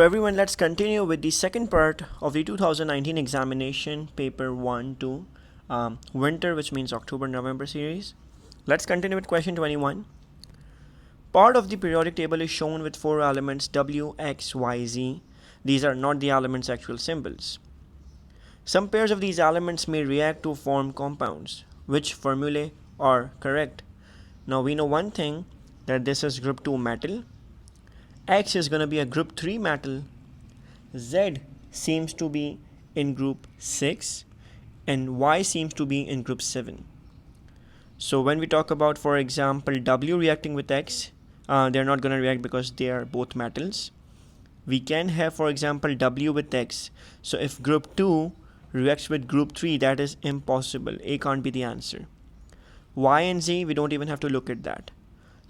So everyone, let's continue with the second part of the 2019 examination, paper 1 to winter, which means October-November series. Let's continue with question 21. Part of the periodic table is shown with 4 elements W, X, Y, Z. These are not the element's actual symbols. Some pairs of these elements may react to form compounds. Which formulae are correct? Now we know one thing, that this is group 2 metal. X is going to be a group 3 metal. Z seems to be in group 6 and Y seems to be in group 7. So when we talk about, for example, W reacting with X, they're not going to react because they are both metals. We can have, for example, W with X. So if group 2 reacts with group 3, that is impossible. A can't be the answer. Y and Z, we don't even have to look at that.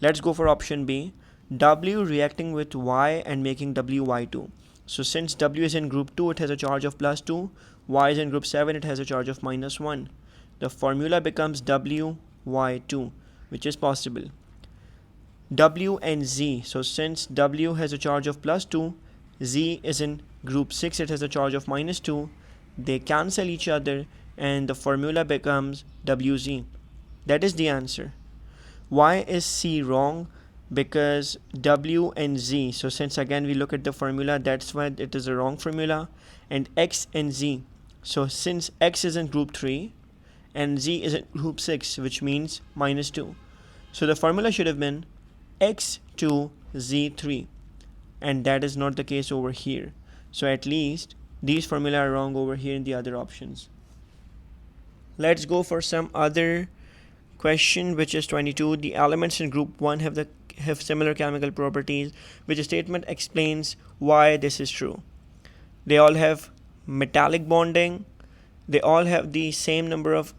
Let's go for option B. W reacting with Y and making WY2. So since W is in group 2, it has a charge of plus 2. Y is in group 7, it has a charge of minus 1. The formula becomes WY2, which is possible. W and Z. So since W has a charge of plus 2, Z is in group 6, it has a charge of minus 2. They cancel each other and the formula becomes WZ. That is the answer. Why is C wrong? Because W and Z, so since again we look at the formula, that's why it is a wrong formula. And X and Z, so since X is in group 3 and Z is in group 6, which means minus 2, so the formula should have been X2Z3, and that is not the case over here. So at least these formula are wrong over here in the other options. Let's go for some other question, which is 22. The elements in group 1 have similar chemical properties. Which statement explains why this is true? They all have metallic bonding. They all have the same number of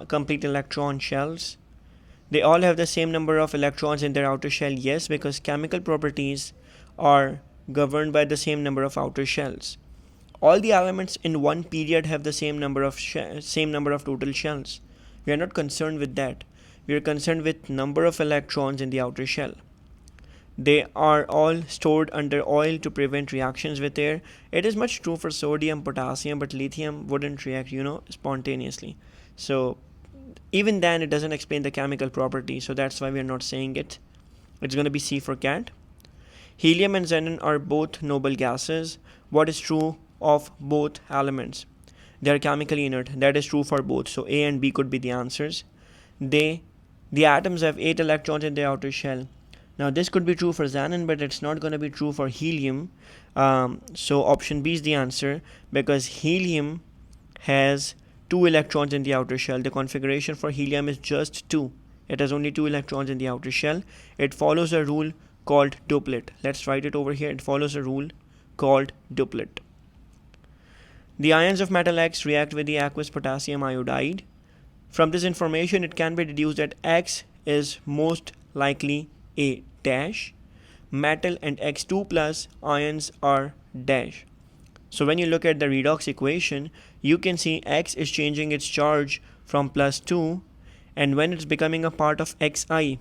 complete electron shells. They all have the same number of electrons in their outer shell. Yes, because chemical properties are governed by the same number of outer shells. All the elements in one period have the same number of total shells. We are not concerned with that. We are concerned with number of electrons in the outer shell. They are all stored under oil to prevent reactions with air. It is much true for sodium, potassium, but lithium wouldn't react, spontaneously. So even then it doesn't explain the chemical property, so that's why we are not saying it. It's going to be C for cat. Helium and xenon are both noble gases. What is true of both elements? They are chemically inert. That is true for both. So A and B could be the answers. The atoms have 8 electrons in their outer shell. Now this could be true for xenon, but it's not going to be true for helium. So option B is the answer, because helium has 2 electrons in the outer shell. The configuration for helium is just 2. It has only 2 electrons in the outer shell. It follows a rule called duplet. Let's write it over here. It follows a rule called duplet. The ions of metal X react with the aqueous potassium iodide. From this information, it can be deduced that X is most likely a dash. Metal and X2 plus ions are dash. So when you look at the redox equation, you can see X is changing its charge from plus 2, and when it's becoming a part of Xi,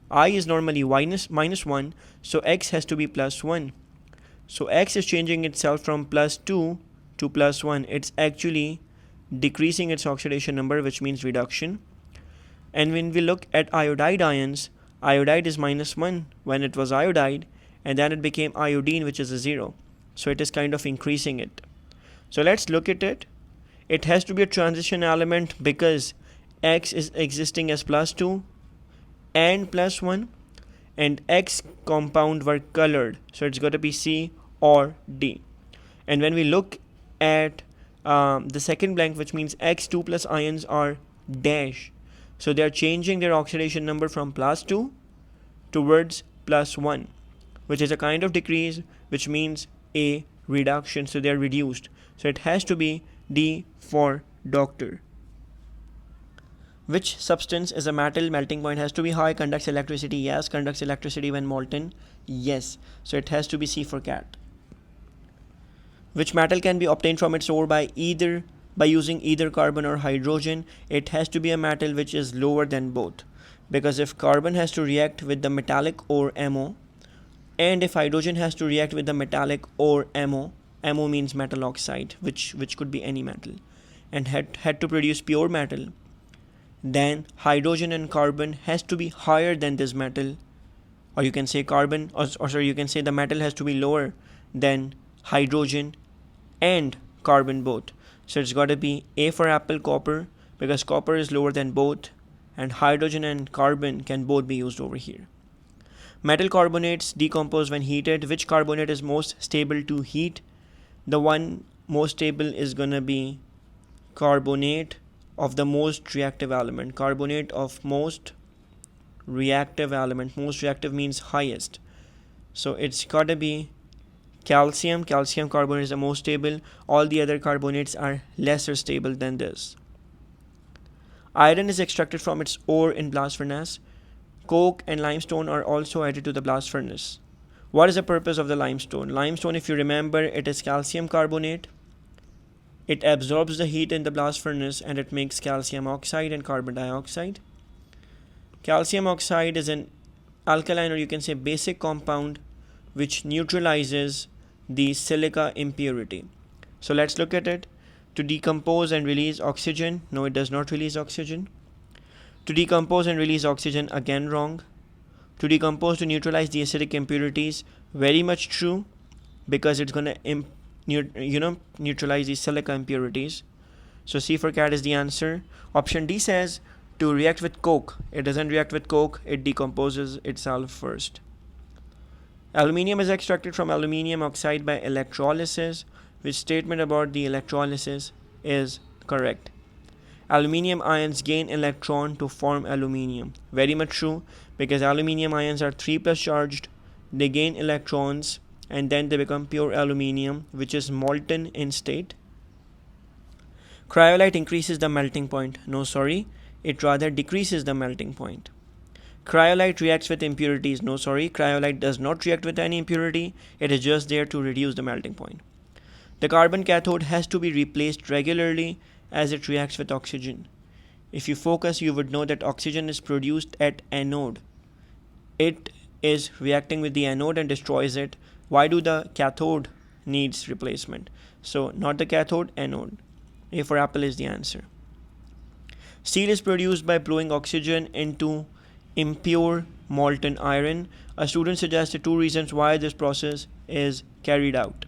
I is normally minus 1, so X has to be plus 1. So X is changing itself from plus 2 to plus 1. It's actually decreasing its oxidation number, which means reduction. And when we look at iodide ions, iodide is minus 1 when it was iodide, and then it became iodine, which is a 0. So it is kind of increasing it. So let's look at it. It has to be a transition element because X is existing as plus 2 and plus 1, and X compound were colored, so it's got to be C or D. And when we look at the second blank, which means X2 plus ions are dash, so they are changing their oxidation number from plus 2 towards plus 1, which is a kind of decrease, which means a reduction, so they are reduced. So it has to be D for doctor. Which substance is a metal? Melting point has to be high. Conducts electricity? Yes. Conducts electricity when molten? Yes. So it has to be C for cat. Which metal can be obtained from its ore by using either carbon or hydrogen? It has to be a metal which is lower than both, because if carbon has to react with the metallic ore MO, And if hydrogen has to react with the metallic or MO means metal oxide, which could be any metal, and had to produce pure metal, then hydrogen and carbon has to be higher than this metal, or you can say carbon, or sorry, you can say the metal has to be lower than hydrogen and carbon both. So it's got to be A for apple, copper, because copper is lower than both, and hydrogen and carbon can both be used over here. Metal carbonates decompose when heated. Which carbonate is most stable to heat? The one most stable is gonna be carbonate of the most reactive element. Carbonate of most reactive element. Most reactive means highest. So it's gotta be calcium. Calcium carbonate is the most stable. All the other carbonates are lesser stable than this. Iron is extracted from its ore in blast furnace. Coke and limestone are also added to the blast furnace. What is the purpose of the limestone? Limestone, if you remember, it is calcium carbonate. It absorbs the heat in the blast furnace and it makes calcium oxide and carbon dioxide. Calcium oxide is an alkaline, or you can say basic compound, which neutralizes the silica impurity. So let's look at it. To decompose and release oxygen. No, it does not release oxygen. To decompose and release oxygen, again wrong. To decompose to neutralize the acidic impurities, very much true, because it's going to neutralize the silica impurities. So C for cat is the answer. Option D says to react with coke. It doesn't react with coke, it decomposes itself first. Aluminium is extracted from aluminium oxide by electrolysis. Which statement about the electrolysis is correct? Aluminium ions gain electron to form aluminium. Very much true, because aluminium ions are 3+ charged. They gain electrons and then they become pure aluminium, which is molten in state. Cryolite increases the melting point. No, sorry, it rather decreases the melting point. Cryolite reacts with impurities. No, sorry, cryolite does not react with any impurity. It is just there to reduce the melting point. The carbon cathode has to be replaced regularly as it reacts with oxygen. If you focus, you would know that oxygen is produced at anode. It is reacting with the anode and destroys it. Why do the cathode needs replacement? So not the cathode, anode. A for apple is the answer. Steel is produced by blowing oxygen into impure molten iron. A student suggested 2 reasons why this process is carried out.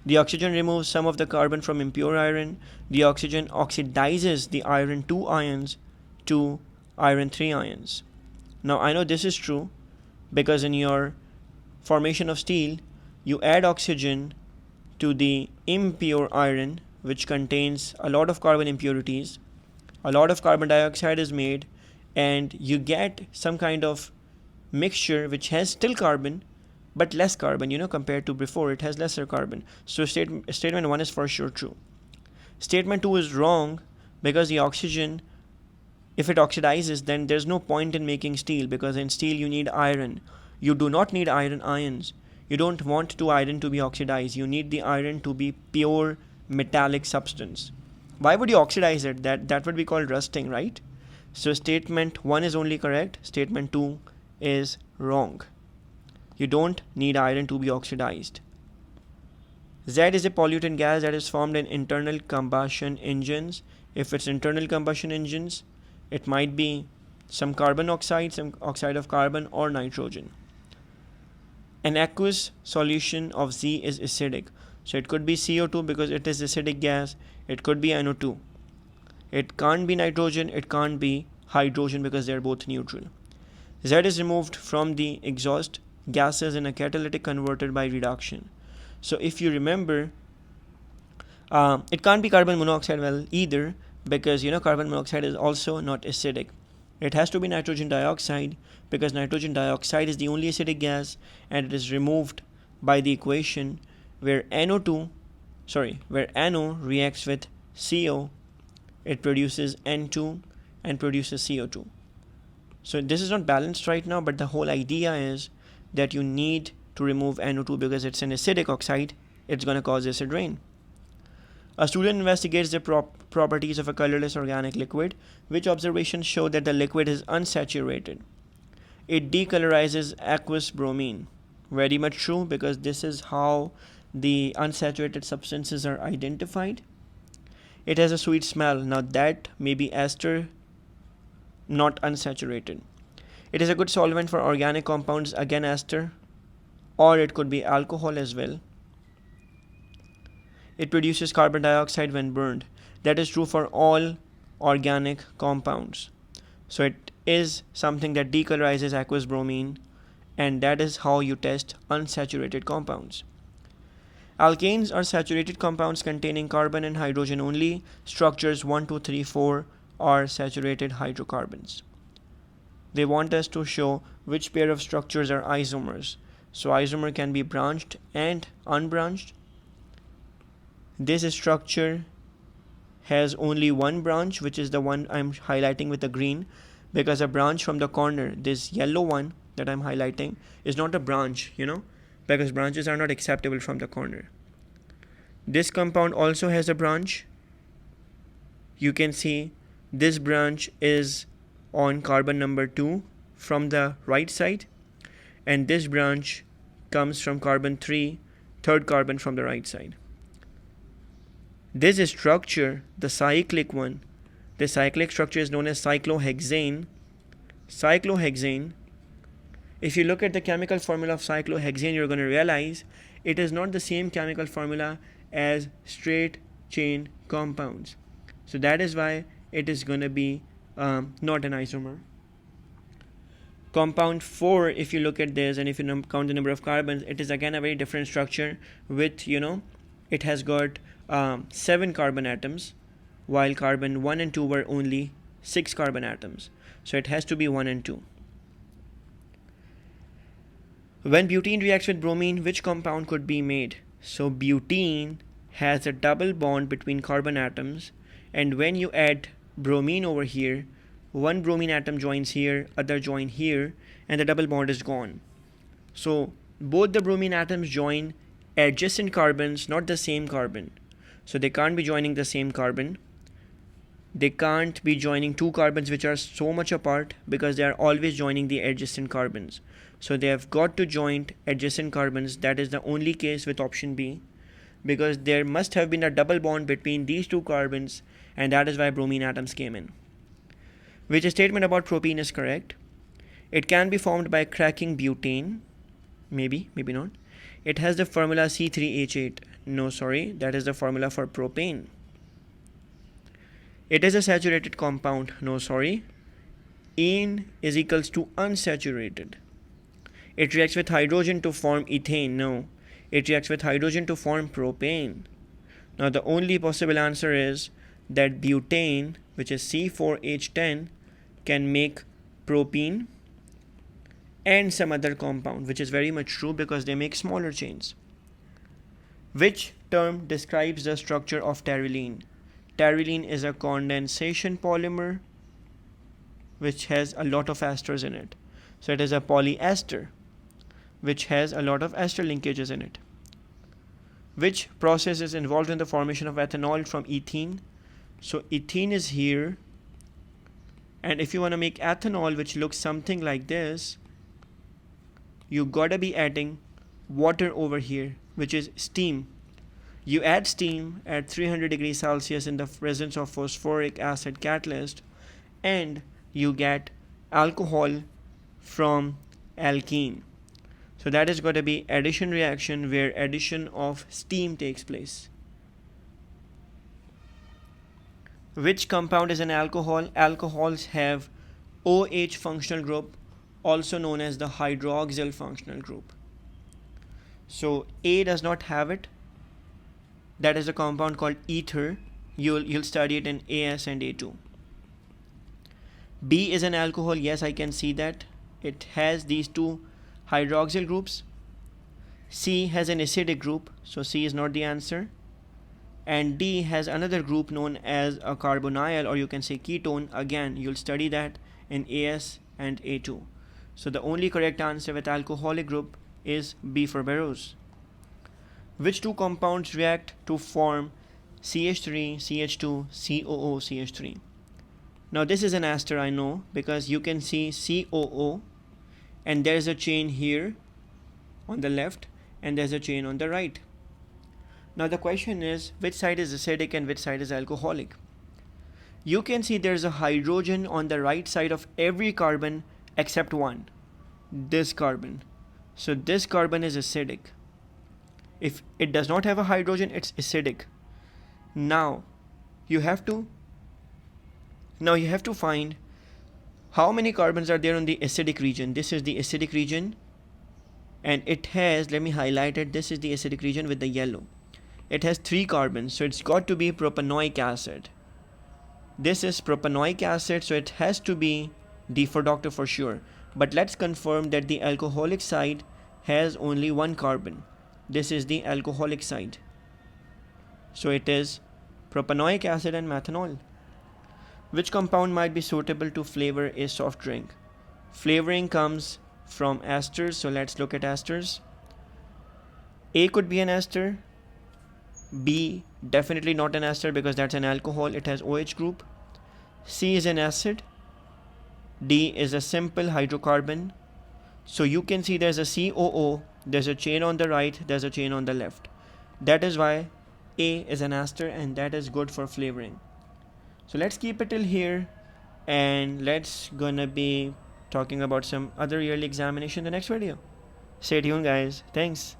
The oxygen removes some of the carbon from impure iron. The oxygen oxidizes the iron 2 ions to iron 3 ions. Now I know this is true because in your formation of steel, you add oxygen to the impure iron, which contains a lot of carbon impurities. A lot of carbon dioxide is made and you get some kind of mixture which has still carbon but less carbon, compared to before, it has lesser carbon. So statement 1 is for sure true. Statement 2 is wrong because the oxygen, if it oxidizes, then there's no point in making steel, because in steel you need iron. You do not need iron ions. You don't want iron to be oxidized. You need the iron to be pure metallic substance. Why would you oxidize it? That would be called rusting, right? So statement 1 is only correct. Statement 2 is wrong. You don't need iron to be oxidized. Z is a pollutant gas that is formed in internal combustion engines. If it's internal combustion engines, it might be some carbon oxide, some oxide of carbon, or nitrogen. An aqueous solution of Z is acidic. So it could be CO2 because it is acidic gas. It could be NO2. It can't be nitrogen. It can't be hydrogen because they are both neutral. Z is removed from the exhaust gases in a catalytic converter by reduction. So if you remember, it can't be carbon monoxide well either, because carbon monoxide is also not acidic. It has to be nitrogen dioxide because nitrogen dioxide is the only acidic gas, and it is removed by the equation where NO reacts with CO, it produces N2 and produces CO2. So this is not balanced right now, but the whole idea is that you need to remove NO2 because it's an acidic oxide. It's going to cause acid rain. A student investigates the properties of a colorless organic liquid. Which observations show that the liquid is unsaturated? It decolorizes aqueous bromine. Very much true, because this is how the unsaturated substances are identified. It has a sweet smell. Now that may be ester, not unsaturated. It is a good solvent for organic compounds, again ester, or it could be alcohol as well. It produces carbon dioxide when burned. That is true for all organic compounds. So it is something that decolorizes aqueous bromine, and that is how you test unsaturated compounds. Alkanes are saturated compounds containing carbon and hydrogen only. Structures 1, 2, 3, 4 are saturated hydrocarbons. They want us to show which pair of structures are isomers. So isomer can be branched and unbranched. This structure has only one branch, which is the one I'm highlighting with the green, because a branch from the corner, this yellow one that I'm highlighting, is not a branch, because branches are not acceptable from the corner. This compound also has a branch. You can see this branch is on carbon number 2 from the right side, and this branch comes from carbon 3, third carbon from the right side. This structure, the cyclic one, the cyclic structure is known as cyclohexane. Cyclohexane, if you look at the chemical formula of cyclohexane, you're going to realize it is not the same chemical formula as straight chain compounds. So that is why it is going to be not an isomer. Compound 4, if you look at this and if you count the number of carbons, it is again a very different structure with, it has got 7 carbon atoms, while carbon 1 and 2 were only 6 carbon atoms. So it has to be 1 and 2. When butene reacts with bromine, which compound could be made? So butene has a double bond between carbon atoms, and when you add bromine over here, one bromine atom joins here, other join here, and the double bond is gone. So both the bromine atoms join adjacent carbons, not the same carbon. So they can't be joining the same carbon. They can't be joining two carbons which are so much apart, because they are always joining the adjacent carbons. So they have got to join adjacent carbons. That is the only case with option B, because there must have been a double bond between these two carbons, and that is why bromine atoms came in. Which statement about propene is correct? It can be formed by cracking butane. Maybe, maybe not. It has the formula C3H8. No, sorry, that is the formula for propane. It is a saturated compound. No, sorry. En is equals to unsaturated. It reacts with hydrogen to form ethane. No, it reacts with hydrogen to form propane. Now the only possible answer is that butane, which is C4H10, can make propene and some other compound, which is very much true because they make smaller chains. Which term describes the structure of terylene? Terylene is a condensation polymer which has a lot of esters in it. So it is a polyester which has a lot of ester linkages in it. Which process is involved in the formation of ethanol from ethene? So ethene is here, and if you want to make ethanol which looks something like this, you gotta be adding water over here, which is steam. You add steam at 300 degrees Celsius in the presence of phosphoric acid catalyst, and you get alcohol from alkene. So that is going to be addition reaction where addition of steam takes place. Which compound is an alcohol? Alcohols have OH functional group, also known as the hydroxyl functional group. So A does not have it. That is a compound called ether. You'll study it in AS and A2. B is an alcohol. Yes, I can see that. It has these two hydroxyl groups. C has an acidic group, so C is not the answer. And D has another group known as a carbonyl, or you can say ketone. Again, you'll study that in AS and A2. So the only correct answer with alcoholic group is B for Barrows. Which two compounds react to form CH3, CH2, COO, CH3? Now this is an ester, I know, because you can see COO and there is a chain here on the left and there's a chain on the right. Now the question is, which side is acidic and which side is alcoholic? You can see there's a hydrogen on the right side of every carbon except one, this carbon. So this carbon is acidic. If it does not have a hydrogen, it's acidic. Now you have to find how many carbons are there on the acidic region. This is the acidic region, and it has, let me highlight it, this is the acidic region with the yellow. It has 3 carbons, so it's got to be propanoic acid. This is propanoic acid, so it has to be D for doctor for sure. But let's confirm that the alcoholic side has only 1 carbon. This is the alcoholic side. So it is propanoic acid and methanol. Which compound might be suitable to flavor a soft drink? Flavoring comes from esters, so let's look at esters. A could be an ester. B definitely not an ester because that's an alcohol, it has OH group. C is an acid. D is a simple hydrocarbon. So you can see there's a COO, there's a chain on the right, there's a chain on the left. That is why A is an ester, and that is good for flavoring. So let's keep it till here, and let's gonna be talking about some other yearly examination in the next video. Stay tuned guys. Thanks.